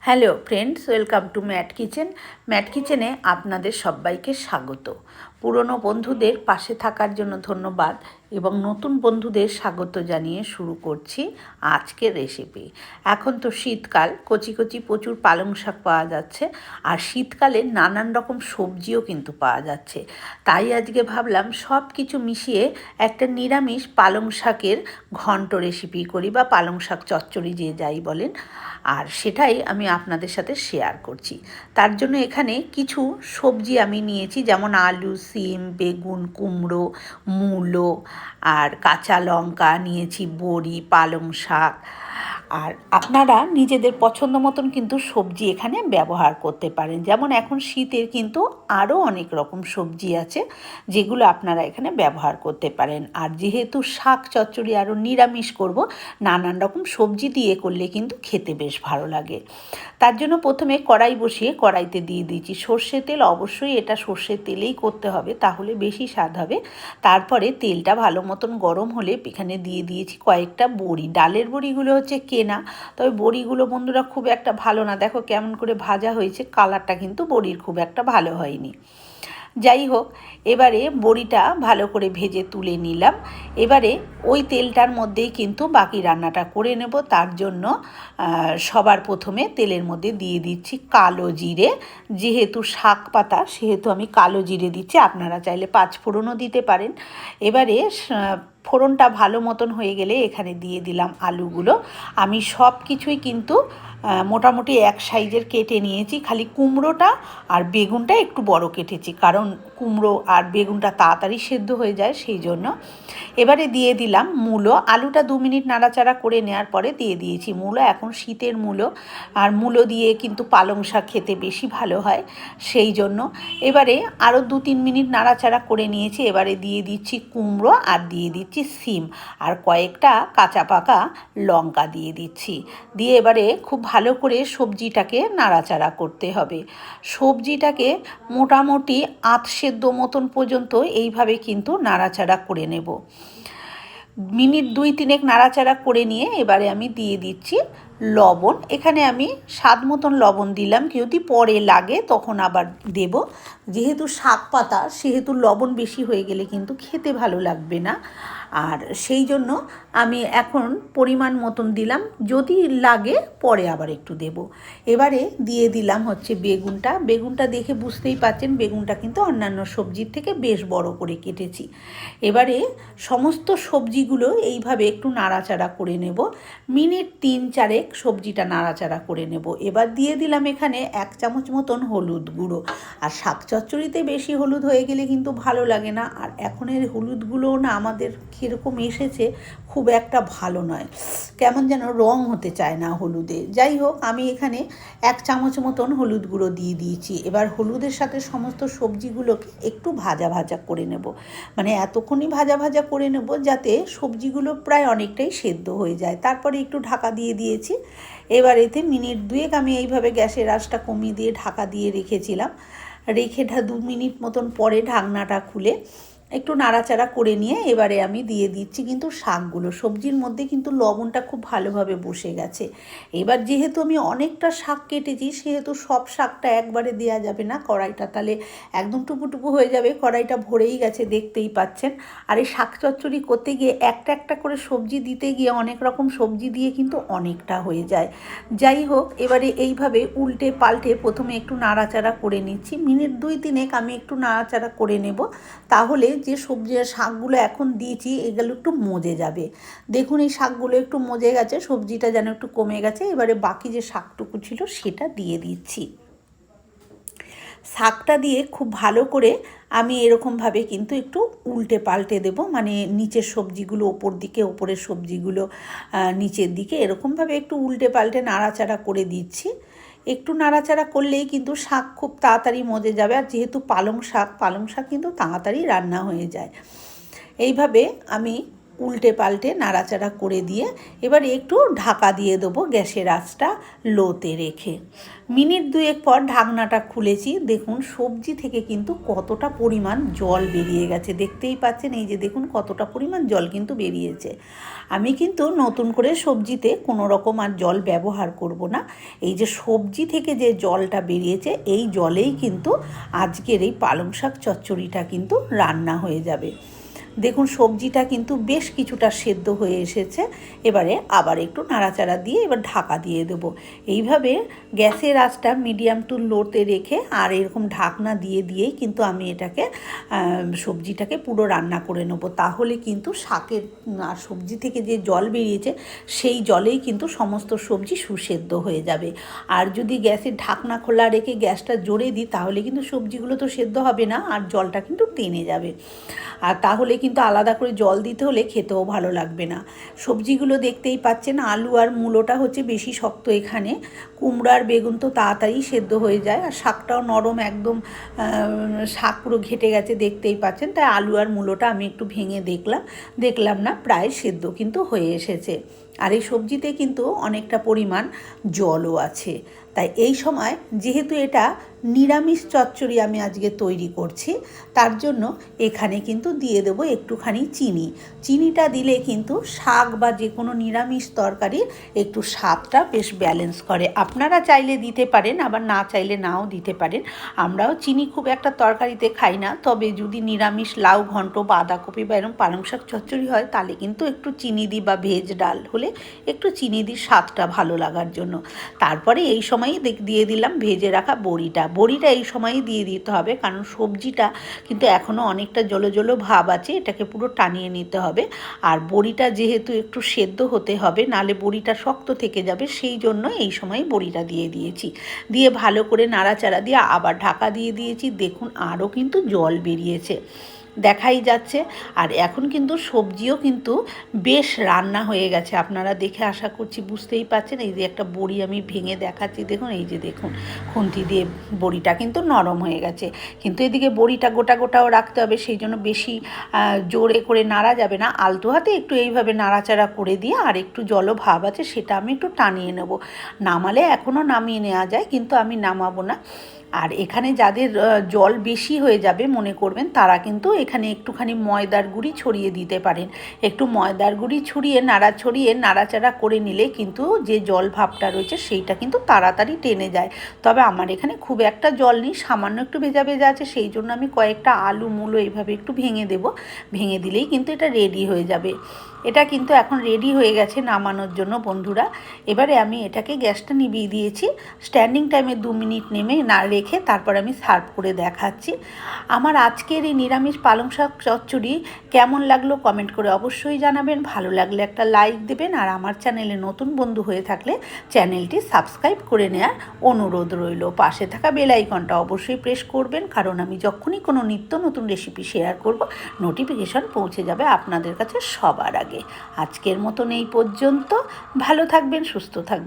Hello friends, welcome to Matt kitchen. Matt কিচেনে আপনাদের সবাইকে স্বাগত। পুরনো বন্ধুদের পাশে থাকার জন্য ধন্যবাদ এবং নতুন বন্ধুদের স্বাগত জানিয়ে শুরু করছি আজকের রেসিপি। এখন তো শীতকাল, কচি কচি প্রচুর পালং শাক পাওয়া যাচ্ছে, আর শীতকালে নানান রকম সবজিও কিন্তু পাওয়া যাচ্ছে। তাই আজকে ভাবলাম সব কিছু মিশিয়ে একটা নিরামিষ পালং শাকের ঘন্ট রেসিপি করি, বা পালং শাক চচ্চড়ি যে যাই বলেন, আর সেটাই আমি আপনাদের সাথে শেয়ার করছি। তার জন্য এখানে কিছু সবজি আমি নিয়েছি, যেমন আলু, সিম, বেগুন, কুমড়ো, মূলো, আর কাঁচা লঙ্কা নিয়েছি, বড়ি, পালং শাক। আর আপনারা নিজেদের পছন্দ মতন কিন্তু সবজি এখানে ব্যবহার করতে পারেন। যেমন এখন শীতের কিন্তু আরও অনেক রকম সবজি আছে যেগুলো আপনারা এখানে ব্যবহার করতে পারেন। আর যেহেতু শাক চচ্চড়ি আরও নিরামিষ করব, নানান রকম সবজি দিয়ে করলে কিন্তু খেতে বেশ ভালো লাগে। তার জন্য প্রথমে কড়াই বসিয়ে কড়াইতে দিয়ে দিয়েছি সর্ষে তেল। অবশ্যই এটা সর্ষের তেলেই করতে হবে, তাহলে বেশি স্বাদ হবে। তারপরে তেলটা ভালো মতন গরম হলে এখানে দিয়ে দিয়েছি কয়েকটা বড়ি। ডালের বড়িগুলো হচ্ছে কেনা, তবে বড়িগুলো বন্ধুরা খুব একটা ভালো না। দেখো কেমন করে ভাজা হয়েছে, কালারটা কিন্তু বড়ির খুব একটা ভালো হয়নি। যাই হোক, এবারে বড়িটা ভালো করে ভেজে তুলে নিলাম। এবারে ওই তেলটার মধ্যেই কিন্তু বাকি রান্নাটা করে নেব। তার জন্য সবার প্রথমে তেলের মধ্যে দিয়ে দিচ্ছি কালো জিরে। যেহেতু শাক পাতা, সেহেতু আমি কালো জিরে দিচ্ছি, আপনারা চাইলে পাঁচফোড়নও দিতে পারেন। এবারে ফোড়নটা ভালো মতন হয়ে গেলে এখানে দিয়ে দিলাম আলুগুলো। আমি সব কিছুই কিন্তু মোটামুটি এক সাইজের কেটে নিয়েছি, খালি কুমড়োটা আর বেগুনটা একটু বড় কেটেছি, কারণ কুমড়ো আর বেগুনটা তাড়াতাড়ি সেদ্ধ হয়ে যায় সেই জন্য। এবারে দিয়ে দিলাম মূলো। আলুটা 2 মিনিট নাড়াচাড়া করে নেওয়ার পরে দিয়ে দিয়েছি মূলো। এখন শীতের মূলো, আর মূলো দিয়ে কিন্তু পালং শাক খেতে বেশি ভালো হয় সেই জন্য। এবারে আরও 2-3 মিনিট নাড়াচাড়া করে নিয়েছি। এবারে দিয়ে দিচ্ছি কুমড়ো, আর দিয়ে দিচ্ছি সিম, আর কয়েকটা কাঁচা পাকা লঙ্কা দিয়ে দিচ্ছি। দিয়ে এবারে খুব ভালো করে সবজিটাকে নাড়াচাড়া করতে হবে। সবজিটাকে মোটামুটি আধ সেদ্ধ মতন পর্যন্ত এইভাবে কিন্তু নাড়াচাড়া করে নেব। মিনিট 2-3 নাড়াচাড়া করে নিয়ে এবারে আমি দিয়ে দিচ্ছি লবণ। এখানে আমি স্বাদ মতন লবণ দিলাম, যদি পরে লাগে তখন আবার দেব। যেহেতু শাক পাতা, সেহেতু লবণ বেশি হয়ে গেলে কিন্তু খেতে ভালো লাগবে না, আর সেই জন্য আমি এখন পরিমাণ মতন দিলাম, যদি লাগে পরে আবার একটু দেব। এবারে দিয়ে দিলাম হচ্ছে বেগুনটা। বেগুনটা দেখে বুঝতেই পারছেন বেগুনটা কিন্তু অন্যান্য সবজির থেকে বেশ বড় করে কেটেছি। এবারে সমস্ত সবজিগুলো এইভাবে একটু নাড়াচাড়া করে নেব। মিনিট 3-4 সবজিটা নাড়াচাড়া করে নেব। এবার দিয়ে দিলাম এখানে 1 চামচ মতন হলুদ গুঁড়ো। আর শাক চচ্চড়িতে বেশি হলুদ হয়ে গেলে কিন্তু ভালো লাগে না, আর এখনের হলুদগুলোও না আমাদের কীরকম এসেছে, খুব একটা ভালো নয়, কেমন যেন রং হতে চায় না হলুদে। যাই হোক, আমি এখানে 1 চামচ মতন হলুদ গুঁড়ো দিয়ে দিয়েছি। এবার হলুদের সাথে সমস্ত সবজিগুলোকে একটু ভাজা ভাজা করে নেব, মানে এতক্ষণই ভাজা ভাজা করে নেব যাতে সবজিগুলো প্রায় অনেকটাই সেদ্ধ হয়ে যায়। তারপরে একটু ঢাকা দিয়ে দিয়েছি। এবার এতে মিনিট 2 আমি এইভাবে গ্যাসের আঁচটা কমিয়ে দিয়ে ঢাকা দিয়ে রেখেছিলাম। রেখে 2 মিনিট মতন পরে ঢাকনাটা খুলে একটু নাড়াচাড়া করে নিয়ে এবারে আমি দিয়ে দিচ্ছি কিন্তু শাকগুলো। সবজির মধ্যে কিন্তু লবণটা খুব ভালোভাবে বসে গেছে। এবার যেহেতু আমি অনেকটা শাক কেটেছি, সেহেতু সব শাকটা একবারে দেওয়া যাবে না, কড়াইটা তাহলে একদম টুপুটুপু হয়ে যাবে। কড়াইটা ভরেই গেছে, দেখতেই পাচ্ছেন। আর এই শাক চচ্চড়ি করতে গিয়ে একটা একটা করে সবজি দিতে গিয়ে অনেক রকম সবজি দিয়ে কিন্তু অনেকটা হয়ে যায়। যাই হোক, এবারে এইভাবে উল্টে পাল্টে প্রথমে একটু নাড়াচাড়া করে নিচ্ছি। মিনিট 2-3 আমি একটু নাড়াচাড়া করে নেব, তাহলে যে সবজি শাকগুলো এখন দিয়েছি এগুলো একটু মজে যাবে। দেখুন এই শাকগুলো একটু মজে গেছে, সবজিটা যেন একটু কমে গেছে। এবারে বাকি যে শাকটুকু ছিল সেটা দিয়ে দিচ্ছি। শাকটা দিয়ে খুব ভালো করে আমি এরকমভাবে কিন্তু একটু উল্টে পাল্টে দেব, মানে নিচের সবজিগুলো ওপর দিকে, ওপরের সবজিগুলো নিচের দিকে, এরকমভাবে একটু উল্টে পাল্টে নাড়াচাড়া করে দিচ্ছি। একটু নাড়াচাড়া করলেই কিন্তু শাক খুব তাড়াতাড়ি মজে যাবে, আর যেহেতু পালং শাক কিন্তু তাড়াতাড়ি রান্না হয়ে যায়। এইভাবে আমি উল্টে পাল্টে নাড়াচাড়া করে দিয়ে এবার একটু ঢাকা দিয়ে দেবো গ্যাসের আঁচটা লোতে রেখে। মিনিট দুয়েক পর ঢাকনাটা খুলেছি, দেখুন সবজি থেকে কিন্তু কতটা পরিমাণ জল বেরিয়ে গেছে, দেখতেই পাচ্ছেন। এই যে দেখুন কতটা পরিমাণ জল কিন্তু বেরিয়েছে। আমি কিন্তু নতুন করে সবজিতে কোনো রকম আর জল ব্যবহার করব না। এই যে সবজি থেকে যে জলটা বেরিয়েছে এই জলেই কিন্তু আজকের এই পালং শাক চচ্চড়িটা কিন্তু রান্না হয়ে যাবে। দেখুন সবজিটা কিন্তু বেশ কিছুটা সেদ্ধ হয়ে এসেছে। এবারে আবার একটু নাড়াচাড়া দিয়ে এবার ঢাকা দিয়ে দেবো। এইভাবে গ্যাসের আঁচটা মিডিয়াম টু লোতে রেখে আর এরকম ঢাকনা দিয়েই কিন্তু আমি এটাকে সবজিটাকে পুরো রান্না করে নেবো। তাহলে কিন্তু শাকের আর সবজি থেকে যে জল বেরিয়েছে সেই জলেই কিন্তু সমস্ত সবজি সুসেদ্ধ হয়ে যাবে। আর যদি গ্যাসের ঢাকনা খোলা রেখে গ্যাসটা জোরে দিই তাহলে কিন্তু সবজিগুলো তো সেদ্ধ হবে না আর জলটা কিন্তু টেনে যাবে। আর তাহলে কিন্তু আলাদা করে জল দিতে হলে খেতেও ভালো লাগবে না। সবজিগুলো দেখতেই পাচ্ছেন, আলু আর মূলোটা হচ্ছে বেশি শক্ত এখানে, কুমড়ো আর বেগুন তো তাড়াতাড়ি সেদ্ধ হয়ে যায়, আর শাকটাও নরম একদম, শাক পুরো ঘেটে গেছে দেখতেই পাচ্ছেন। তাই আলু আর মূলোটা আমি একটু ভেঙে দেখলাম না, প্রায় সেদ্ধ কিন্তু হয়ে এসেছে। আর এই সবজিতে কিন্তু অনেকটা পরিমাণ জলও আছে। তাই এই সময় যেহেতু এটা নিরামিষ চচ্চড়ি আমি আজকে তৈরি করছি, তার জন্য এখানে কিন্তু দিয়ে দেবো একটুখানি চিনি। চিনিটা দিলে কিন্তু শাক বা যে কোনো নিরামিষ তরকারির একটু স্বাদটা বেশ ব্যালেন্স করে। আপনারা চাইলে দিতে পারেন, আবার না চাইলে নাও দিতে পারেন। আমরাও চিনি খুব একটা তরকারিতে খাই না, তবে যদি নিরামিষ লাউ ঘন্ট, বাঁধাকপি বা এরকম পালং শাক চচ্চড়ি হয় তাহলে কিন্তু একটু চিনি দিই, বা ভেজ ডাল হলে একটু চিনি দিই স্বাদটা ভালো লাগার জন্য। তারপরে এই সময়ই দিয়ে দিলাম ভেজে রাখা বড়িটা এই সময়ই দিয়ে দিতে হবে, কারণ সবজিটা কিন্তু এখনও অনেকটা জলো ভাব আছে, এটাকে পুরো টানিয়ে নিতে হবে। আর বড়িটা যেহেতু একটু সেদ্ধ হতে হবে, নালে বড়িটা শক্ত থেকে যাবে, সেই জন্য এই সময় বড়িটা দিয়ে দিয়েছি। দিয়ে ভালো করে নাড়াচাড়া দিয়ে আবার ঢাকা দিয়ে দিয়েছি। দেখুন আরও কিন্তু জল বেরিয়েছে, দেখাই যাচ্ছে। আর এখন কিন্তু সবজিও কিন্তু বেশ রান্না হয়ে গেছে, আপনারা দেখে আশা করছি বুঝতেই পারছেন। এই যে একটা বড়ি আমি ভেঙে দেখাচ্ছি, দেখুন এই যে দেখুন খুন্তি দিয়ে বড়িটা কিন্তু নরম হয়ে গেছে। কিন্তু এদিকে বড়িটা গোটাও রাখতে হবে, সেই জন্য বেশি জোরে করে নাড়া যাবে না, আলতো হাতে একটু এইভাবে নাড়াচাড়া করে দিয়ে আর একটু জলও ভাব আছে সেটা আমি একটু টানিয়ে নেব। নামালে এখনও নামিয়ে নেওয়া যায়, কিন্তু আমি নামাবো না। আর এখানে যাদের জল বেশি হয়ে যাবে মনে করবেন, তারা কিন্তু এখানে একটুখানি ময়দার গুঁড়ি ছড়িয়ে দিতে পারেন। একটু ময়দার গুঁড়ি ছড়িয়ে নাড়াচাড়া করে নিলে কিন্তু যে জল ভাবটা রয়েছে সেইটা কিন্তু তাড়াতাড়ি টেনে যায়। তবে আমার এখানে খুব একটা জল নেই, সামান্য একটু ভেজা আছে, সেই জন্য আমি কয়েকটা আলু মূলো এইভাবে একটু ভেঙে দেব। ভেঙে দিলেই কিন্তু এটা রেডি হয়ে যাবে। এটা কিন্তু এখন রেডি হয়ে গেছে নামানোর জন্য বন্ধুরা। এবারে আমি এটাকে গ্যাসটা নিভিয়ে দিয়েছি। স্ট্যান্ডিং টাইমে 2 মিনিট নেমে না রেখে তারপর আমি সার্ভ করে দেখাচ্ছি। আমার আজকের এই নিরামিষ পালং শাক চচ্চড়ি কেমন লাগলো কমেন্ট করে অবশ্যই জানাবেন। ভালো লাগলে একটা লাইক দেবেন, আর আমার চ্যানেলে নতুন বন্ধু হয়ে থাকলে চ্যানেলটি সাবস্ক্রাইব করে নেওয়ার অনুরোধ রইল। পাশে থাকা বেল আইকনটা অবশ্যই প্রেস করবেন, কারণ আমি যখনই কোনো নিত্য নতুন রেসিপি শেয়ার করব নোটিফিকেশন পৌঁছে যাবে আপনাদের কাছে সবার আগে। আজকের মতন এই পর্যন্ত। ভালো থাকবেন, সুস্থ থাকবেন।